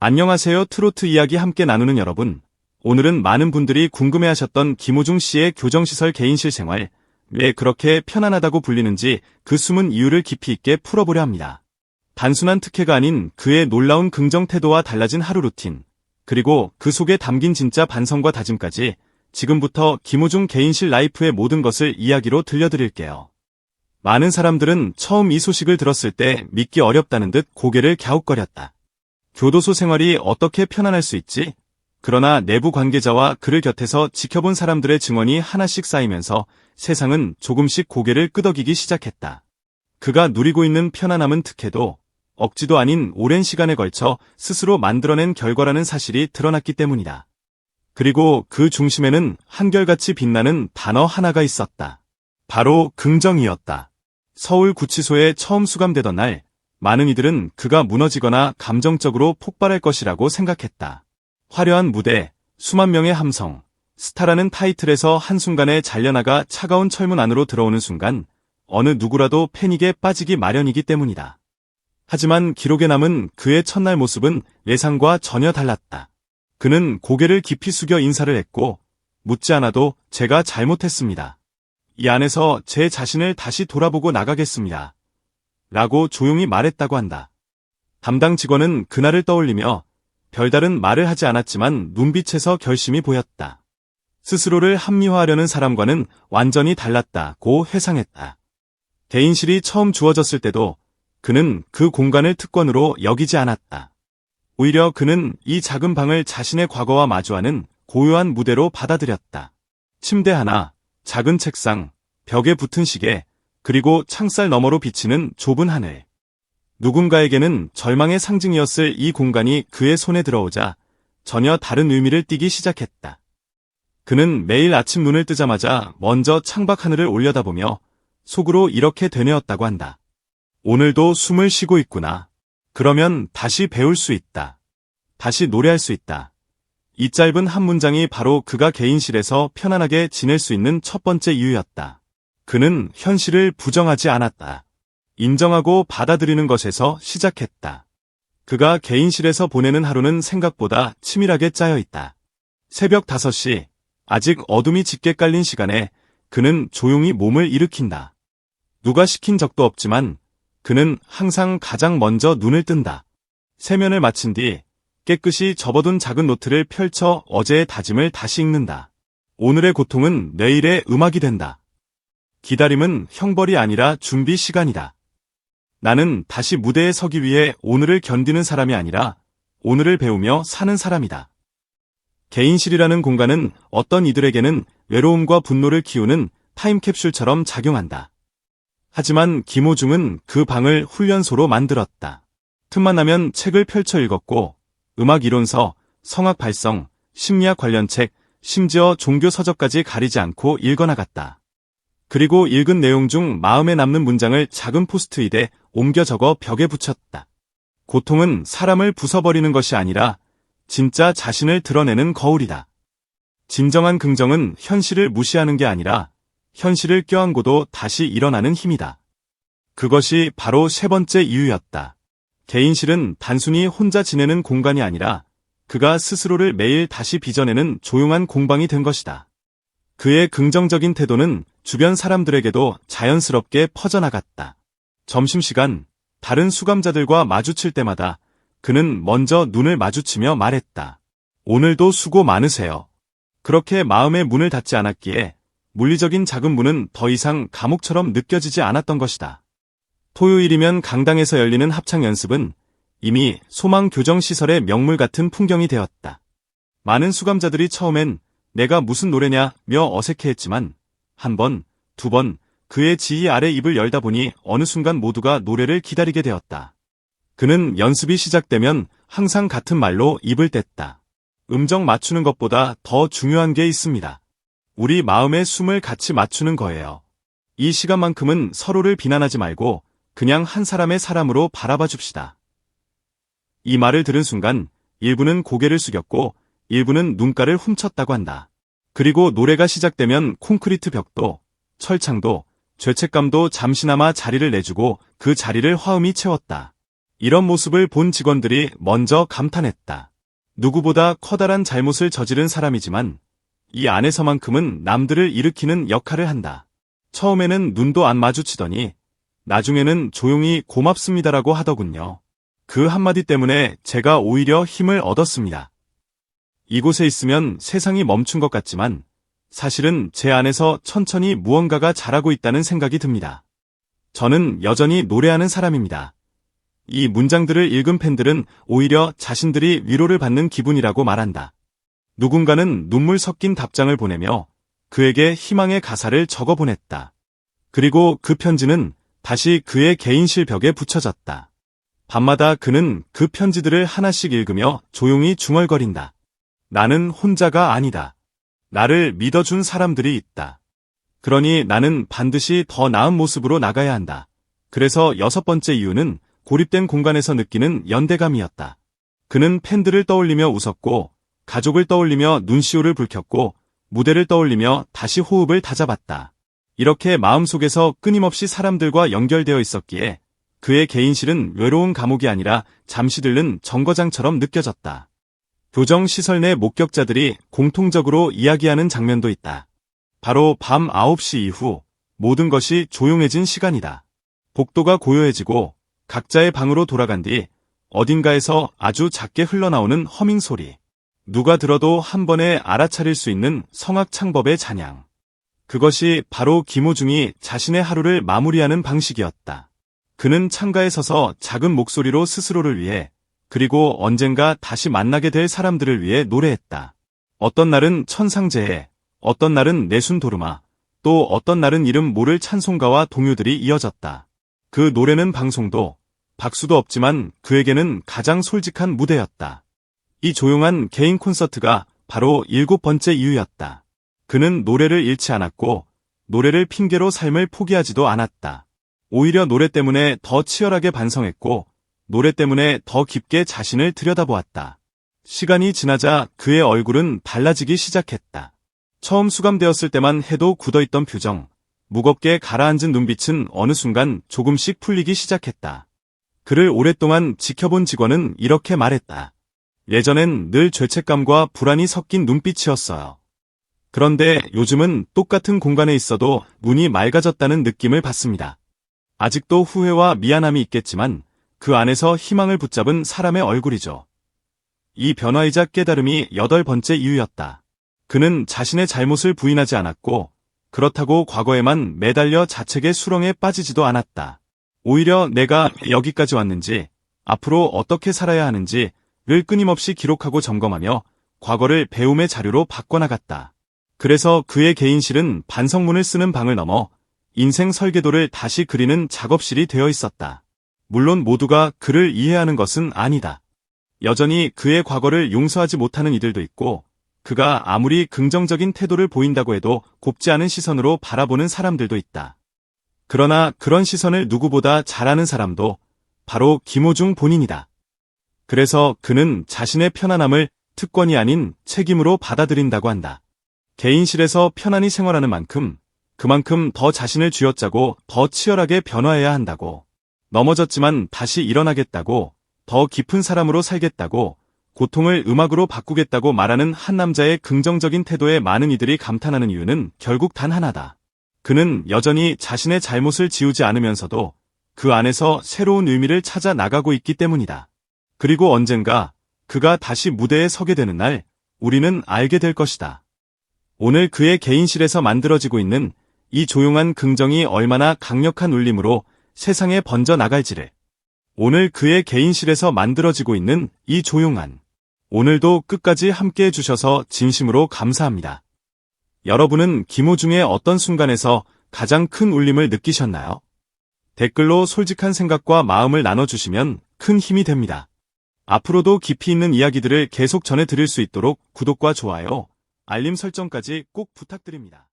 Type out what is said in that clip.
안녕하세요. 트로트 이야기 함께 나누는 여러분. 오늘은 많은 분들이 궁금해하셨던 김호중 씨의 교정시설 개인실 생활, 왜 그렇게 편안하다고 불리는지 그 숨은 이유를 깊이 있게 풀어보려 합니다. 단순한 특혜가 아닌 그의 놀라운 긍정 태도와 달라진 하루 루틴, 그리고 그 속에 담긴 진짜 반성과 다짐까지 지금부터 김호중 개인실 라이프의 모든 것을 이야기로 들려드릴게요. 많은 사람들은 처음 이 소식을 들었을 때 믿기 어렵다는 듯 고개를 갸웃거렸다. 교도소 생활이 어떻게 편안할 수 있지? 그러나 내부 관계자와 그를 곁에서 지켜본 사람들의 증언이 하나씩 쌓이면서 세상은 조금씩 고개를 끄덕이기 시작했다. 그가 누리고 있는 편안함은 특혜도 억지도 아닌 오랜 시간에 걸쳐 스스로 만들어낸 결과라는 사실이 드러났기 때문이다. 그리고 그 중심에는 한결같이 빛나는 단어 하나가 있었다. 바로 긍정이었다. 서울구치소에 처음 수감되던 날, 많은 이들은 그가 무너지거나 감정적으로 폭발할 것이라고 생각했다. 화려한 무대, 수만 명의 함성, 스타라는 타이틀에서 한순간에 잘려나가 차가운 철문 안으로 들어오는 순간 어느 누구라도 패닉에 빠지기 마련이기 때문이다. 하지만 기록에 남은 그의 첫날 모습은 예상과 전혀 달랐다. 그는 고개를 깊이 숙여 인사를 했고 묻지 않아도 제가 잘못했습니다. 이 안에서 제 자신을 다시 돌아보고 나가겠습니다. 라고 조용히 말했다고 한다. 담당 직원은 그날을 떠올리며 별다른 말을 하지 않았지만 눈빛에서 결심이 보였다. 스스로를 합리화하려는 사람과는 완전히 달랐다고 회상했다. 개인실이 처음 주어졌을 때도 그는 그 공간을 특권으로 여기지 않았다. 오히려 그는 이 작은 방을 자신의 과거와 마주하는 고요한 무대로 받아들였다. 침대 하나, 작은 책상, 벽에 붙은 시계, 그리고 창살 너머로 비치는 좁은 하늘. 누군가에게는 절망의 상징이었을 이 공간이 그의 손에 들어오자 전혀 다른 의미를 띠기 시작했다. 그는 매일 아침 눈을 뜨자마자 먼저 창밖 하늘을 올려다보며 속으로 이렇게 되뇌었다고 한다. 오늘도 숨을 쉬고 있구나. 그러면 다시 배울 수 있다. 다시 노래할 수 있다. 이 짧은 한 문장이 바로 그가 개인실에서 편안하게 지낼 수 있는 첫 번째 이유였다. 그는 현실을 부정하지 않았다. 인정하고 받아들이는 것에서 시작했다. 그가 개인실에서 보내는 하루는 생각보다 치밀하게 짜여 있다. 새벽 5시, 아직 어둠이 짙게 깔린 시간에 그는 조용히 몸을 일으킨다. 누가 시킨 적도 없지만 그는 항상 가장 먼저 눈을 뜬다. 세면을 마친 뒤 깨끗이 접어둔 작은 노트를 펼쳐 어제의 다짐을 다시 읽는다. 오늘의 고통은 내일의 음악이 된다. 기다림은 형벌이 아니라 준비 시간이다. 나는 다시 무대에 서기 위해 오늘을 견디는 사람이 아니라 오늘을 배우며 사는 사람이다. 개인실이라는 공간은 어떤 이들에게는 외로움과 분노를 키우는 타임캡슐처럼 작용한다. 하지만 김호중은 그 방을 훈련소로 만들었다. 틈만 나면 책을 펼쳐 읽었고 음악 이론서, 성악 발성, 심리학 관련 책, 심지어 종교 서적까지 가리지 않고 읽어나갔다. 그리고 읽은 내용 중 마음에 남는 문장을 작은 포스트잇에 옮겨 적어 벽에 붙였다. 고통은 사람을 부숴버리는 것이 아니라 진짜 자신을 드러내는 거울이다. 진정한 긍정은 현실을 무시하는 게 아니라 현실을 껴안고도 다시 일어나는 힘이다. 그것이 바로 세 번째 이유였다. 개인실은 단순히 혼자 지내는 공간이 아니라 그가 스스로를 매일 다시 빚어내는 조용한 공방이 된 것이다. 그의 긍정적인 태도는 주변 사람들에게도 자연스럽게 퍼져나갔다. 점심시간, 다른 수감자들과 마주칠 때마다 그는 먼저 눈을 마주치며 말했다. 오늘도 수고 많으세요. 그렇게 마음의 문을 닫지 않았기에 물리적인 작은 문은 더 이상 감옥처럼 느껴지지 않았던 것이다. 토요일이면 강당에서 열리는 합창 연습은 이미 소망 교정시설의 명물 같은 풍경이 되었다. 많은 수감자들이 처음엔 내가 무슨 노래냐며 어색해했지만 한 번, 두 번 그의 지휘 아래 입을 열다 보니 어느 순간 모두가 노래를 기다리게 되었다. 그는 연습이 시작되면 항상 같은 말로 입을 뗐다. 음정 맞추는 것보다 더 중요한 게 있습니다. 우리 마음의 숨을 같이 맞추는 거예요. 이 시간만큼은 서로를 비난하지 말고 그냥 한 사람의 사람으로 바라봐 줍시다. 이 말을 들은 순간 일부는 고개를 숙였고 일부는 눈가를 훔쳤다고 한다. 그리고 노래가 시작되면 콘크리트 벽도, 철창도, 죄책감도 잠시나마 자리를 내주고 그 자리를 화음이 채웠다. 이런 모습을 본 직원들이 먼저 감탄했다. 누구보다 커다란 잘못을 저지른 사람이지만 이 안에서만큼은 남들을 일으키는 역할을 한다. 처음에는 눈도 안 마주치더니 나중에는 조용히 고맙습니다라고 하더군요. 그 한마디 때문에 제가 오히려 힘을 얻었습니다. 이곳에 있으면 세상이 멈춘 것 같지만 사실은 제 안에서 천천히 무언가가 자라고 있다는 생각이 듭니다. 저는 여전히 노래하는 사람입니다. 이 문장들을 읽은 팬들은 오히려 자신들이 위로를 받는 기분이라고 말한다. 누군가는 눈물 섞인 답장을 보내며 그에게 희망의 가사를 적어 보냈다. 그리고 그 편지는 다시 그의 개인실 벽에 붙여졌다. 밤마다 그는 그 편지들을 하나씩 읽으며 조용히 중얼거린다. 나는 혼자가 아니다. 나를 믿어준 사람들이 있다. 그러니 나는 반드시 더 나은 모습으로 나가야 한다. 그래서 6번째 이유는 고립된 공간에서 느끼는 연대감이었다. 그는 팬들을 떠올리며 웃었고, 가족을 떠올리며 눈시울을 붉혔고, 무대를 떠올리며 다시 호흡을 다잡았다. 이렇게 마음속에서 끊임없이 사람들과 연결되어 있었기에 그의 개인실은 외로운 감옥이 아니라 잠시 들른 정거장처럼 느껴졌다. 교정시설 내 목격자들이 공통적으로 이야기하는 장면도 있다. 바로 밤 9시 이후 모든 것이 조용해진 시간이다. 복도가 고요해지고 각자의 방으로 돌아간 뒤 어딘가에서 아주 작게 흘러나오는 허밍 소리. 누가 들어도 한 번에 알아차릴 수 있는 성악창법의 잔향. 그것이 바로 김호중이 자신의 하루를 마무리하는 방식이었다. 그는 창가에 서서 작은 목소리로 스스로를 위해 그리고 언젠가 다시 만나게 될 사람들을 위해 노래했다. 어떤 날은 천상제해, 어떤 날은 내순도르마, 또 어떤 날은 이름 모를 찬송가와 동요들이 이어졌다. 그 노래는 방송도, 박수도 없지만 그에게는 가장 솔직한 무대였다. 이 조용한 개인 콘서트가 바로 7번째 이유였다. 그는 노래를 잃지 않았고 노래를 핑계로 삶을 포기하지도 않았다. 오히려 노래 때문에 더 치열하게 반성했고 노래 때문에 더 깊게 자신을 들여다보았다. 시간이 지나자 그의 얼굴은 달라지기 시작했다. 처음 수감되었을 때만 해도 굳어있던 표정, 무겁게 가라앉은 눈빛은 어느 순간 조금씩 풀리기 시작했다. 그를 오랫동안 지켜본 직원은 이렇게 말했다. 예전엔 늘 죄책감과 불안이 섞인 눈빛이었어요. 그런데 요즘은 똑같은 공간에 있어도 눈이 맑아졌다는 느낌을 받습니다. 아직도 후회와 미안함이 있겠지만 그 안에서 희망을 붙잡은 사람의 얼굴이죠. 이 변화이자 깨달음이 8번째 이유였다. 그는 자신의 잘못을 부인하지 않았고 그렇다고 과거에만 매달려 자책의 수렁에 빠지지도 않았다. 오히려 내가 여기까지 왔는지, 앞으로 어떻게 살아야 하는지를 끊임없이 기록하고 점검하며 과거를 배움의 자료로 바꿔나갔다. 그래서 그의 개인실은 반성문을 쓰는 방을 넘어 인생 설계도를 다시 그리는 작업실이 되어 있었다. 물론 모두가 그를 이해하는 것은 아니다. 여전히 그의 과거를 용서하지 못하는 이들도 있고 그가 아무리 긍정적인 태도를 보인다고 해도 곱지 않은 시선으로 바라보는 사람들도 있다. 그러나 그런 시선을 누구보다 잘 아는 사람도 바로 김호중 본인이다. 그래서 그는 자신의 편안함을 특권이 아닌 책임으로 받아들인다고 한다. 개인실에서 편안히 생활하는 만큼 그만큼 더 자신을 쥐어짜고 더 치열하게 변화해야 한다고. 넘어졌지만 다시 일어나겠다고, 더 깊은 사람으로 살겠다고, 고통을 음악으로 바꾸겠다고 말하는 한 남자의 긍정적인 태도에 많은 이들이 감탄하는 이유는 결국 단 하나다. 그는 여전히 자신의 잘못을 지우지 않으면서도 그 안에서 새로운 의미를 찾아 나가고 있기 때문이다. 그리고 언젠가 그가 다시 무대에 서게 되는 날 우리는 알게 될 것이다. 오늘 그의 개인실에서 만들어지고 있는 이 조용한 긍정이 얼마나 강력한 울림으로 세상에 번져 나갈지를. 오늘 그의 개인실에서 만들어지고 있는 이 조용한. 오늘도 끝까지 함께 해주셔서 진심으로 감사합니다. 여러분은 김호중의 어떤 순간에서 가장 큰 울림을 느끼셨나요? 댓글로 솔직한 생각과 마음을 나눠주시면 큰 힘이 됩니다. 앞으로도 깊이 있는 이야기들을 계속 전해드릴 수 있도록 구독과 좋아요, 알림 설정까지 꼭 부탁드립니다.